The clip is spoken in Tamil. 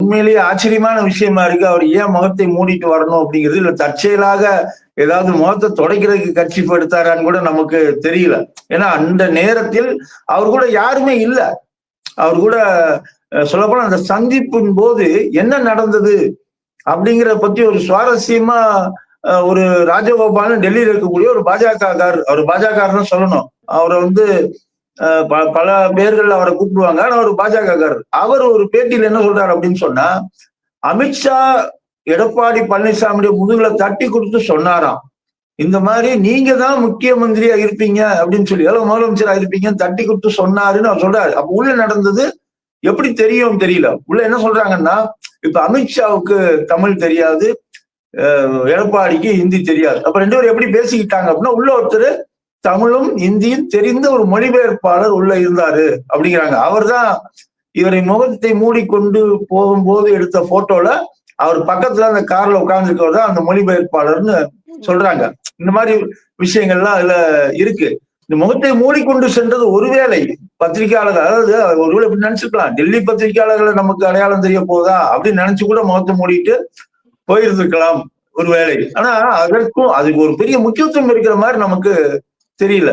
உண்மையிலேயே ஆச்சரியமான விஷயமா இருக்கு. அவர் ஏன் முகத்தை மூடிட்டு வரணும் அப்படிங்கிறது, இல்ல தற்செயலாக ஏதாவது முகத்தை துடைக்கிறதுக்கு கர்ச்சீஃப் எடுத்தாரான்னு கூட நமக்கு தெரியல. ஏன்னா அந்த நேரத்தில் அவர் கூட யாருமே இல்ல. அவர் கூட சொல்லப்போனா அந்த சந்திப்பின் போது என்ன நடந்தது அப்படிங்கிறத பத்தி ஒரு சுவாரஸ்யமா ஒரு ராஜகோபாலன் டெல்லியில இருக்கக்கூடிய ஒரு பாஜகக்காரர், அவர் பாஜகன்னு சொல்லணும். அவரை வந்து பல பேர்கள் அவரை கூப்பிடுவாங்க. ஆனா அவர் பாஜகக்காரர். அவர் ஒரு பேட்டியில என்ன சொல்றாரு அப்படின்னு சொன்னா, அமித்ஷா எடப்பாடி பழனிசாமியுடைய முதுகுல தட்டி கொடுத்து சொன்னாராம். இந்த மாதிரி நீங்க தான் முக்கிய மந்திரியா இருப்பீங்க அப்படின்னு சொல்லி, முதலமைச்சரா இருப்பீங்கன்னு தட்டி கொடுத்து சொன்னாருன்னு அவர் சொல்றாரு. அப்ப உள்ள நடந்தது எப்படி தெரியும் தெரியல. உள்ள என்ன சொல்றாங்கன்னா, இப்ப அமித்ஷாவுக்கு தமிழ் தெரியாது, எடப்பாடிக்கு ஹிந்தி தெரியாது. அப்ப ரெண்டு பேரும் எப்படி பேசிக்கிட்டாங்க அப்படின்னா, உள்ள ஒருத்தர் தமிழும் இந்தியும் தெரிந்த ஒரு மொழிபெயர்ப்பாளர் உள்ள இருந்தாரு அப்படிங்கிறாங்க. அவர் தான் இவரை முகத்தை மூடிக்கொண்டு போகும்போது எடுத்த போட்டோல அவர் பக்கத்துல அந்த கார்ல உட்கார்ந்துருக்கவர் தான் அந்த மொழிபெயர்ப்பாளர்னு சொல்றாங்க. இந்த மாதிரி விஷயங்கள்லாம் அதுல இருக்கு. இந்த முகத்தை மூடிக்கொண்டு சென்றது ஒருவேளை பத்திரிகையாளர்கள், அதாவது ஒருவேளை இப்படி நினைச்சுக்கலாம், டெல்லி பத்திரிகையாளர்களை நமக்கு அடையாளம் தெரிய போதா அப்படின்னு நினைச்சு கூட முகத்தை மூடிட்டு போயிருந்திருக்கலாம் ஒருவேளை. ஆனா அதற்கும் அதுக்கு ஒரு பெரிய முக்கியத்துவம் இருக்கிற மாதிரி நமக்கு தெரியல.